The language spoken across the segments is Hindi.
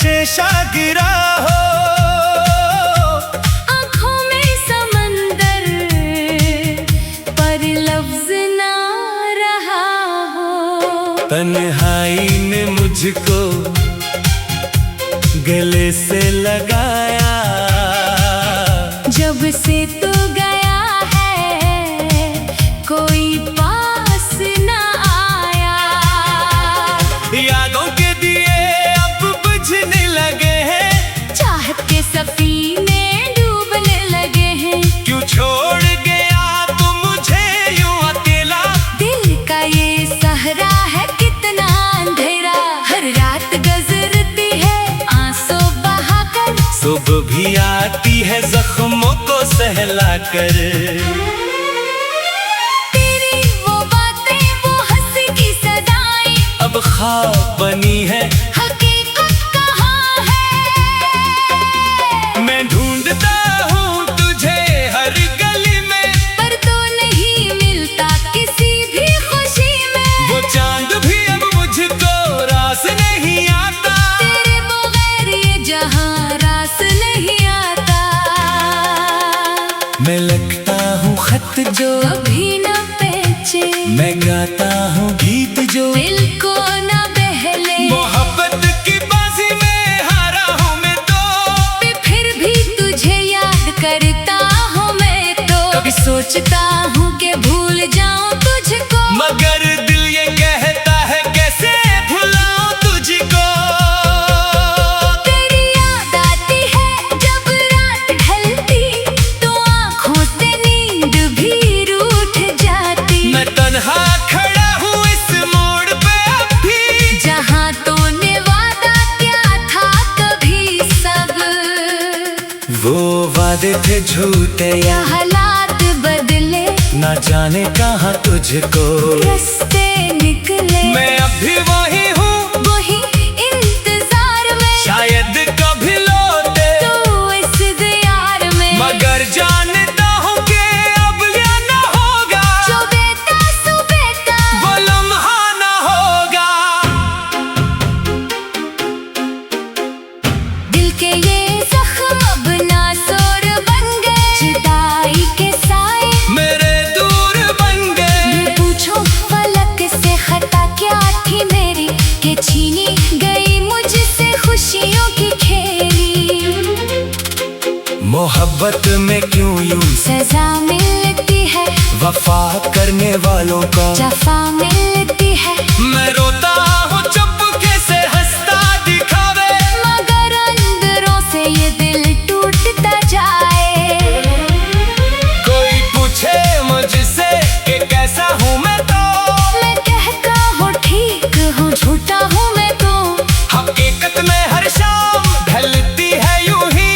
शेषा गिरा हो, आंखों में समंदर पर लफ्ज ना रहा हो। तन्हाई ने मुझको गले से लगाया, जब से तू गया है कोई पास ना आया। यादों के दिए अब बुझने लगे हैं, चाहत के सफीने डूबने लगे हैं। क्यों छोड़ गया तू मुझे यूं अकेला, दिल का ये सहरा है कितना अंधेरा। हर रात गुजरती है आंसू बहाकर, सुबह भी आती है जख्मों को सहलाकर। तेरी वो बातें वो हंसी की सदाएं अब ख्वाब बनी है, हकीकत कहाँ है। मैं ढूंढता हूँ तुझे हर गली में, पर तो नहीं मिलता किसी भी खुशी में। वो चांद भी अब मुझको रास नहीं आता, तेरे बगैर ये जहां रास नहीं आता। मैं लगता हूँ खत जो कभी न पेचे, मैं गाता हूँ गीत जो दिल को न बहले। मोहब्बत की बाजी में हारा हूँ मैं तो, फिर भी तुझे याद करता हूँ मैं तो। कभी सोचता हूँ कि भूल जाऊं तुझको, मगर दिल ये कहता है कैसे भुलाऊं तुझको। तेरी याद आती है जब रात ढलती, तो आँखों से नींद भी रूठ जाती। मैं तन्हा खड़ा हूँ इस मोड़ पे अब भी, जहाँ तूने वादा क्या था कभी सब, वो वादे थे झूठे या हालात बदले, ना जाने कहाँ तुझको रास्ते निकले। मैं अब भी वही हूँ, वही इंतजार में, शायद कभी लौटे तू इस दियार में। मगर जानता हूँ कि अब या ना होगा, जो बेटा सो बेटा, वो लम्हा ना होगा। दिल के ये जख्म अब नासूर बन गए, जुदाई के साए मेरे दूर बन गए। मैं पूछूं फलक से खता क्या थी मेरी, कि छीनी गई मुझसे खुशियों की खेली। मोहब्बत में क्यों यूं सजा मिलती है, वफा करने वालों का जफा मिलती है। मैं रोता हूँ चुपके से हंसता दिखावे, मगर अंदरों से ये दिल टूटता जाए। कोई पूछे मुझसे कि कैसा हूँ मैं तो, मैं कहता हूँ ठीक हूँ झूठा हूँ मैं तो। हकीकत में हर शाम ढलती है यूं ही,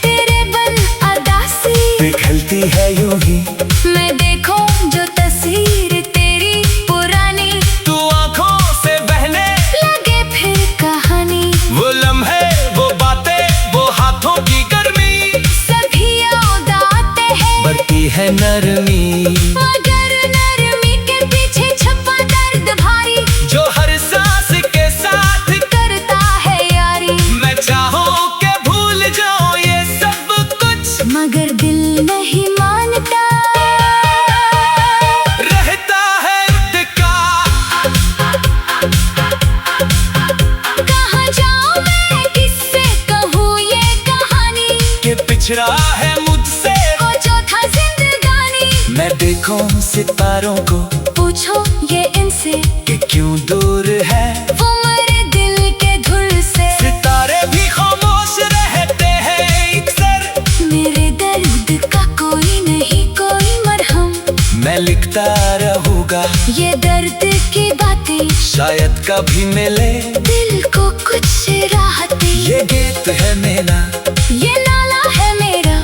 तेरे बन अदासी पिघलती है यूं ही। मैं देखूं जो तस्वीर तेरी पुरानी, तू आंखों से बहने लगे फिर कहानी। वो लम्हे वो बातें वो हाथों की गर्मी, सभी याद आते हैं बढ़ती है नरमी, मगर नरमी के पीछे छुपा दर्द भारी, जो हर सांस के साथ करता है यारी। मैं चाहूं कि भूल जाऊं ये सब कुछ, मगर दिल नहीं मानता, रहता है उठका। कहाँ जाऊं मैं किससे कहूँ ये कहानी, कि पिछड़ा है मुझसे वो जो था जिंदगानी। मैं देखूं सितारों को, पूछो ये इनसे कि क्यों दूर है वो मेरे दिल के धुल से। सितारे भी खामोश रहते हैं अक्सर, मेरे दर्द का कोई नहीं कोई मरहम, मैं लिखता रहूंगा ये दर्द की बातें शायद कभी मिले। दिल को कुछ राहतें, ये गीत है मेरा, ये नाला है मेरा,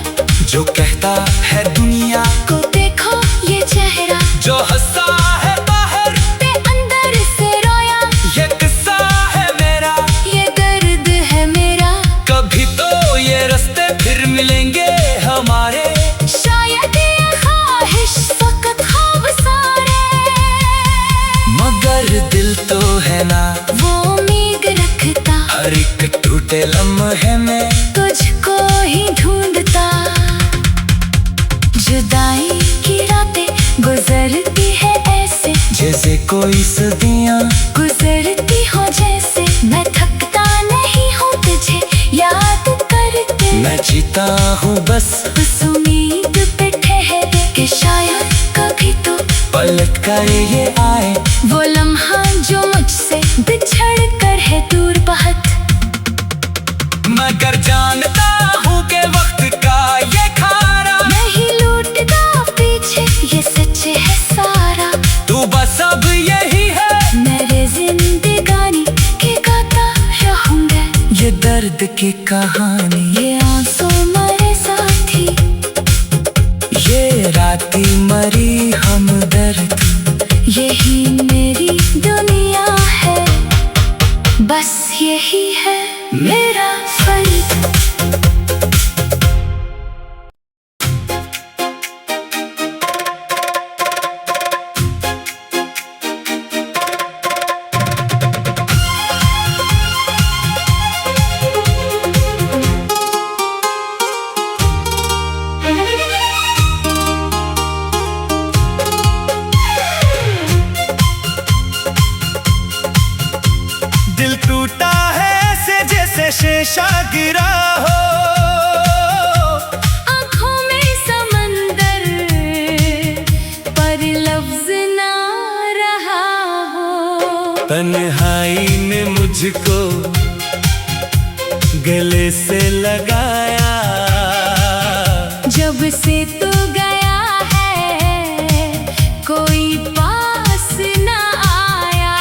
जो कहता है दुनिया को देखो ये चेहरा, जो हंसा है बाहर पे अंदर से रोया। ये किस्सा है मेरा, ये दर्द है मेरा, कभी तो ये रास्ते फिर मिलेंगे हमारे। शायद ये ख्वाहिश फकत ख्वाब सारे, मगर दिल तो है ना वो उम्मीद रखता हर एक टूट बीते लम्हे में तुझको ही ढूंढता। जुदाई की रातें गुजरती है ऐसे, जैसे कोई सदियां गुजरती हो जैसे। मैं थकता नहीं हूँ तुझे याद करके, मैं जीता हूँ बस उस उम्मीद पे ठहरे कि शायद कभी तो पलट कर ये आए। वो लम्हा जो मुझसे बिछड़ कर है दूर बहुत। मगर जानता हूँ कि वक्त का ये खारा नहीं लूटता पीछे, ये सच है सारा। तू बस अब यही है मेरे जिंदगानी के गाता रहूंगा। ये दर्द की कहानी, ये आंसू मरे साथी, ये राती मरी हमदर्द। यही मेरी दुनिया है, बस यही है मेरा फर्ज। दिल टूटा है ऐसे जैसे शीशा गिरा हो, आँखों में समंदर पर लफ्ज ना रहा हो। तन्हाई ने मुझको गले से लगाया। जब से तू गया है कोई पास ना आया।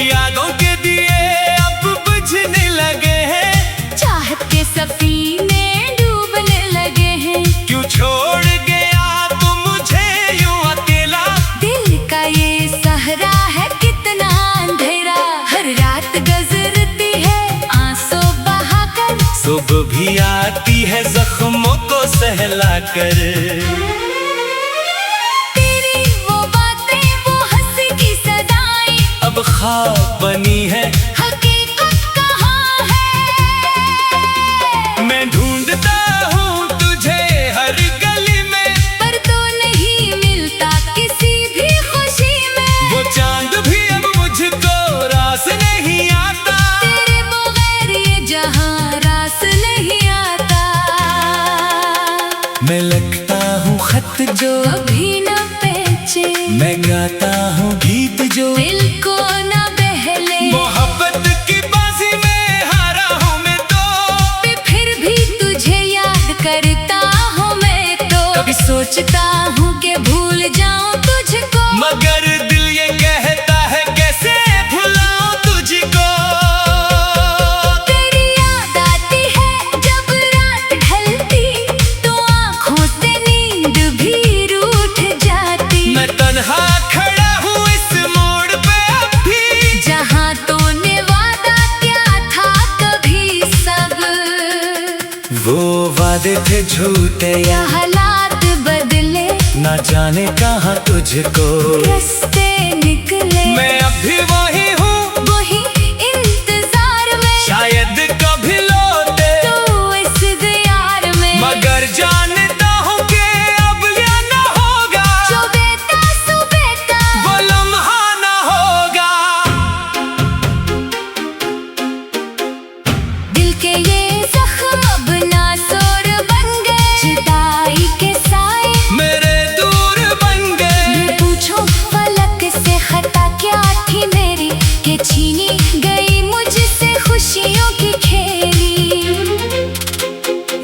यादों के दिए अब बुझने लगे हैं, चाहत के सफीने डूबने लगे हैं। क्यों छोड़ गया तू मुझे यूं अकेला। दिल का ये सहरा है कितना अंधेरा, हर रात गुजरती है आंसू बहाकर। सुबह भी आती है जख्मों को सहला कर। तेरी वो बातें वो हंसी की सदाएं अब ख्वाब बनी है, हकीकत कहाँ है। मैं ढूंढता हूँ तुझे हर गली में, पर तो नहीं मिलता किसी भी खुशी में। वो चांद भी अब मुझको रास नहीं आता। तेरे बगैर ये जहां रास नहीं आता। मैं लगता हूँ खत जो कभी न पहचे, मैं गाता हूँ गीत जो दिल को न बहले। मोहब्बत की बाजी में हारा हूँ मैं तो, फिर भी तुझे याद करता हूँ मैं तो। कभी सोचता हूँ कि भूल जाऊं तुझको, मगर दिल ये कहता है कैसे भुलाऊं तुझको। तेरी याद आती है जब रात ढलती, तो आँखों से नींद भी रूठ जाती। मैं तन्हा खड़ा हूँ इस मोड़ पे अब भी, जहाँ तूने वादा किया था कभी सब, वो वादे थे झूठे या हालात बदले, ना जाने कहाँ तुझको रास्ते निकले। मैं अब भी वही हूँ, वही इंतजार में, शायद कभी लौटे तू इस दियार में। मगर जानता हूँ कि अब ये न होगा, जो बेटा सो बेटा, वो लम्हा न होगा। दिल के ये जख्म अब नासूर बन गए। जुदाई के साए मेरे दूर बन गए। मैं पूछूं फलक से खता क्या थी मेरी, कि छीनी गई मुझसे खुशियों की खेली।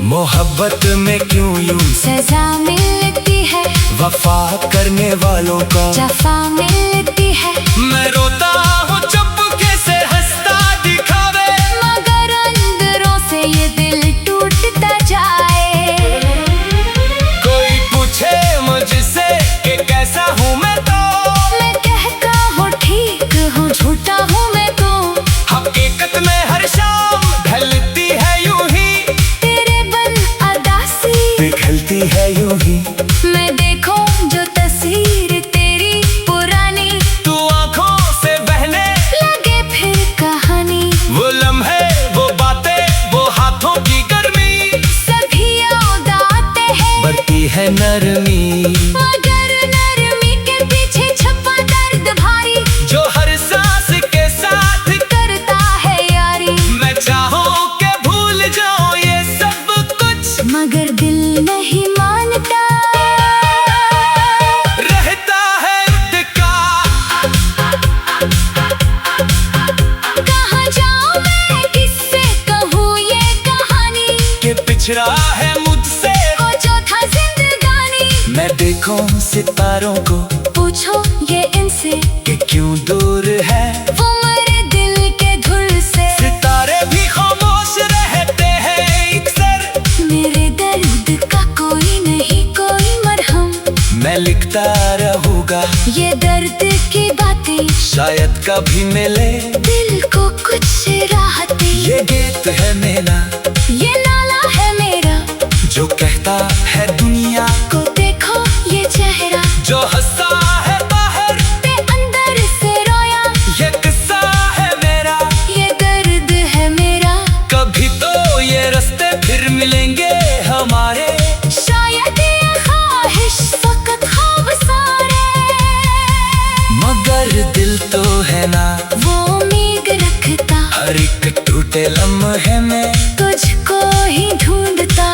मोहब्बत में क्यों यूं सजा मिलती है, वफा करने वालों का जफा मिलती है। मैं रोता हूँ चुपके से हंसता दिखावे, मगर अंदरों से ये दिल टूटता जाए। कोई पूछे मुझसे कि कैसा हूँ मैं तो, मैं कहता हूँ ठीक हूँ, झूठा हूँ मैं तो। हकीकत में हर शाम ढलती है यूं ही, तेरे बन अदासी पिघलती है यूं ही। मैं देखूं जो तस्वीर तेरी पुरानी, तू आंखों से बहने लगे फिर कहानी। वो लम्हे है नरमी, मगर नरमी के पीछे छुपा दर्द भारी, जो हर सांस के साथ करता है यारी। मैं चाहूं के भूल जाऊं ये सब कुछ, मगर दिल नहीं मानता, रहता है अटका। कहाँ जाऊं मैं, किससे कहूँ ये कहानी, के पिछड़ा है मुझसे वो जो था जिंदगानी। मैं देखूं सितारों को, पूछो ये इनसे कि क्यों दूर है वो मरे दिल के धुल से। सितारे भी खामोश रहते हैं अक्सर, मेरे दर्द का कोई नहीं कोई मरहम, मैं लिखता रहूंगा ये दर्द की बातें, शायद कभी मिले दिल को कुछ राहतें। ये गीत है मेरा, ये नाला है मेरा, जो कहता है दुनिया को देखो ये चेहरा, जो हंसा है बाहर पे अंदर से रोया। ये किस्सा है मेरा, ये दर्द है मेरा, कभी तो ये रास्ते फिर मिलेंगे हमारे। शायद ये ख्वाहिश फकत ख्वाब सारे, मगर दिल तो है ना वो उम्मीद रखता, हर एक टूटे लम्हे में तुझको ही ढूंढता।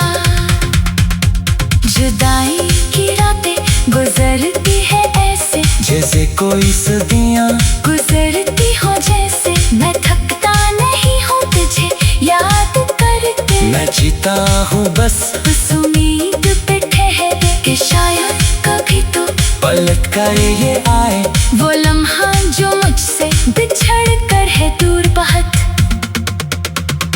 जुदाई की रातें गुजरती है ऐसे, जैसे कोई सदियां गुजरती हो जैसे। मैं थकता नहीं हूँ तुझे याद करके, मैं जीता हूँ बस उम्मीद पे ठहरे कि शायद कभी तो पलट कर ये आए वो लम्हा जो मुझसे बिछड़ कर है दूर बहुत।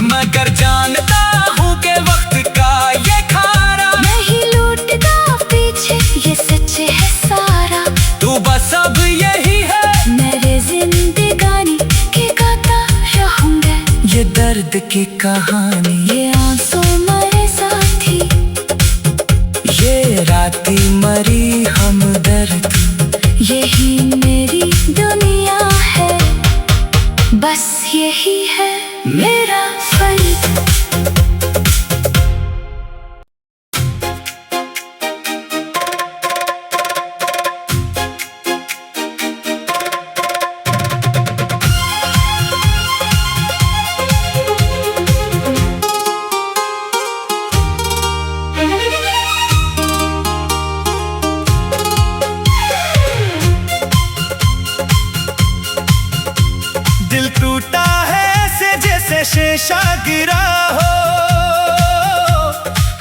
मगर जानता हूँ कि वक्त का ये खारा नहीं लूटता पीछे, ये सच है सारा। तू बस अब यही है मेरे जिंदगानी के गाता रहूंगा, ये दर्द की कहानी, ये आंसू मरे साथी, ये राती मरी हमदर्द। यही मेरी दुनिया है, बस यही है मेरा फर्ज। दिल टूटा है ऐसे जैसे शीशा गिरा हो,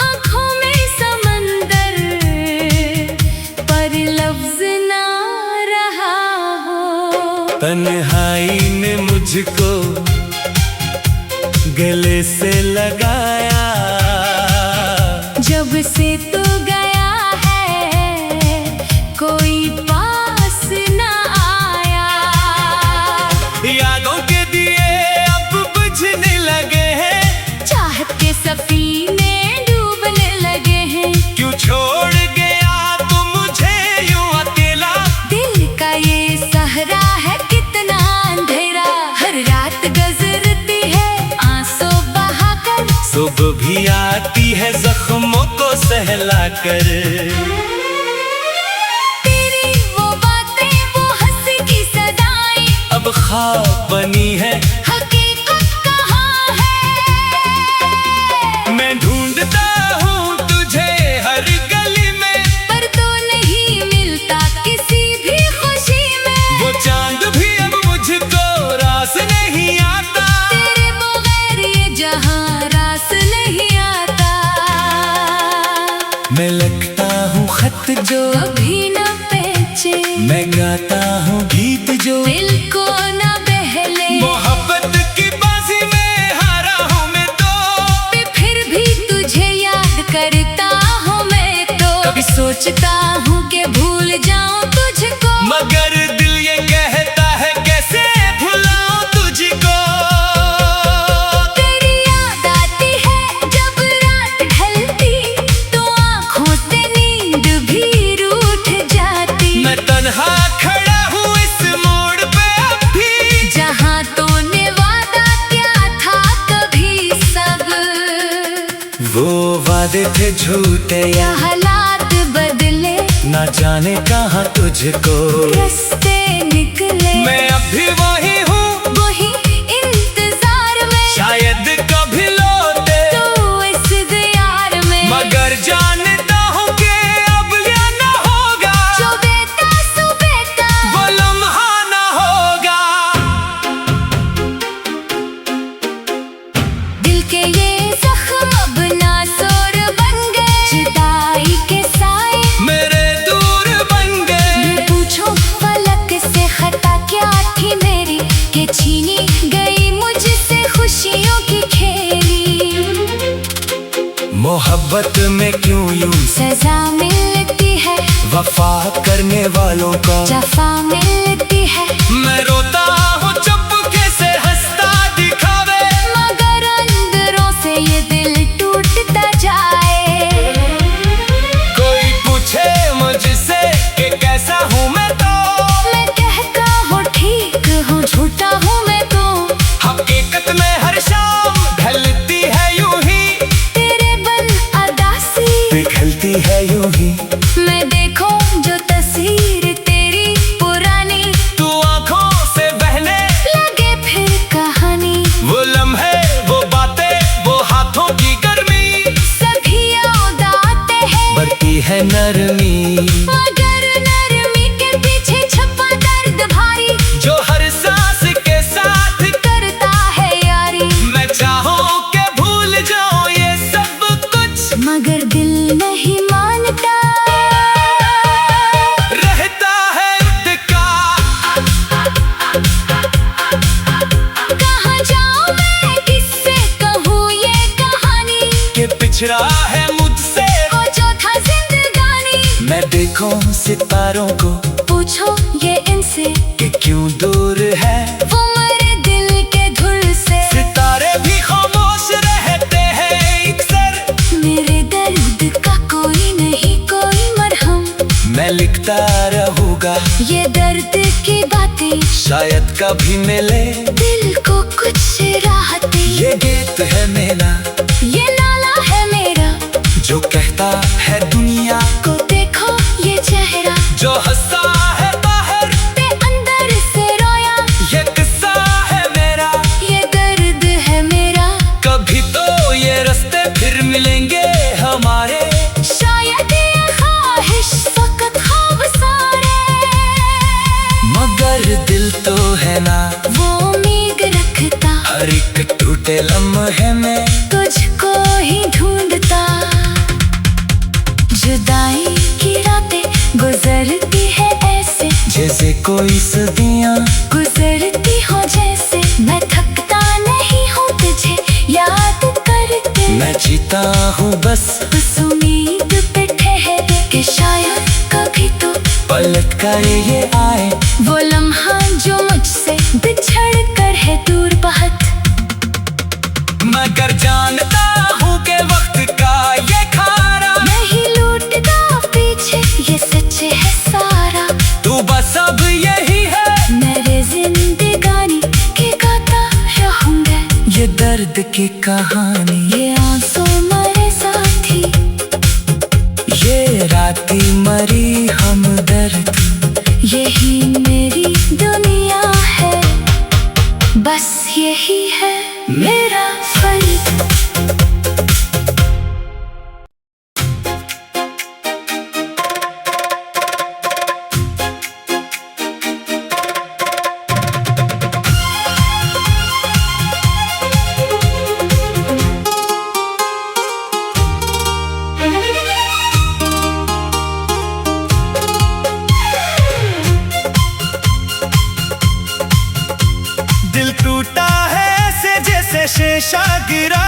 आँखों में समंदर पर लफ्ज ना रहा हो। तन्हाई ने मुझको गले से लगाया, जब से तू गया है कोई पास ना आया। यादों के दिए अब बुझने लगे हैं, चाहत के सफीने डूबने लगे हैं। क्यों छोड़ गया तू मुझे यूं अकेला। दिल का ये सहरा है कितना अंधेरा, हर रात गुजरती है आंसू बहाकर, सुबह भी आती है जख्मों को सहला कर। तेरी वो बातें वो हंसी की सदाएं, अब ख्वाब बनी है हकीकत कहाँ है। मैं ढूंढता हूँ तुझे हर गली में, पर तो नहीं मिलता किसी भी खुशी में। वो चांद भी अब मुझको रास नहीं आता, तेरे बगैर ये जहां रास नहीं आता। मैं लगता हूँ खत जो कभी न पेचे, मैं गाता हूँ गीत जो दिल को न बहले। मोहब्बत की बाजी में हारा हूँ मैं तो, फिर भी तुझे याद करता हूँ मैं तो। कभी सोचता हूँ कि भूल जाऊं तुझको, मगर दिल ये कहता है कैसे भुलाऊं तुझको। तेरी याद आती है जब रात ढलती, तो आँखों से नींद भी रूठ जाती। मैं तन्हा खड़ा हूँ इस मोड़ पे अब भी, जहाँ तूने वादा किया था कभी सब, वो वादे थे झूठे या हालात ना जाने कहाँ तुझको रास्ते निकले, मैं अब भी वही हूँ, वही इंतजार में, शायद कभी लौटे तू इस दियार में। मगर जानता हूँ कि अब ये न होगा, जो बेटा सो बेटा, वो लम्हा न होगा। दिल के ये जख्म अब नासूर बन गए, जुदाई के साए मेरे दूर बन गए। पूछो फलक से खता क्या थी मेरी, के छीनी गई मुझसे खुशियों की खेली। मोहब्बत में क्यों यूं सजा मिलती है, वफा करने वालों का जफा मिलती है, मैं रोता हूँ चुपके से हंसता दिखावे, मगर अंदरों से ये दिल टूटता जाए। कोई पूछे मुझसे कि कैसा हूँ मैं तो मैं कहता हूँ ठीक हूँ, झूठा हूँ मैं तो, हकीकत में हर शाम ढलती है यूं ही, तेरे बन अदासी पिघलती है यूं ही। मैं देखूं जो तस्वीर तेरी पुरानी, तू आंखों से बहने लगे फिर कहानी, वो लम्हे वो बातें वो हाथों की गर्मी, सभी याद आते हैं बढ़ती है नरमी, मगर नरमी के पीछे छुपा दर्द भारी, जो हर सांस के साथ करता है यारी। मैं चाहूं कि भूल जाऊं ये सब कुछ, मगर दिल नहीं मानता, रहता है अटका। कहाँ जाऊं मैं किससे कहूँ ये कहानी, कि पिछड़ा है मुझसे वो जो था जिंदगानी। मैं देखूं सितारों को पूछो ये इनसे कि क्यों दूर है, वो मरे दिल के धुल से, सितारे भी खामोश रहते हैं अक्सर, मेरे दर्द का कोई नहीं कोई मरहम। मैं लिखता रहूंगा ये दर्द की बातें शायद कभी मिले, दिल को कुछ राहतें। ये गीत है मेरा, ये नाला है मेरा, जो कहता है दुनिया को देखो ये चेहरा, जो हंसता है बाहर ते अंदर से रोया। ये किस्सा है मेरा, ये दर्द है मेरा, कभी तो ये रास्ते फिर मिलेंगे हमारे, शायद ये ख्वाहिश फकत ख्वाब सारे, मगर दिल तो है ना वो उम्मीद रखता, हर एक टूटे लम्हे में तुझको ही ढूंढता। जुदाई की रातें गुजरती है ऐसे, जैसे कोई सदियां गुजरती हो जैसे, मैं थकता नहीं हूँ तुझे याद करके, मैं जीता हूँ बस उम्मीद पे ठहरे कि शायद कभी तो पलट कर ये आए, वो लम्हा जो मुझसे बिछड़ कर है दूर बहुत। मगर जानता हूँ कि वक्त का ये खारा नहीं लूटता पीछे, ये सच है सारा, तू बस अब यही है मेरे जिंदगानी के गाता रहूंगा। ये दर्द की कहानी, ये आंसू मरे साथी, ये राती मरी हमदर्द, यही मेरी दुनिया है, बस यही है मेरा फर्ज। दिल टूटा है ऐसे जैसे शीशा गिरा,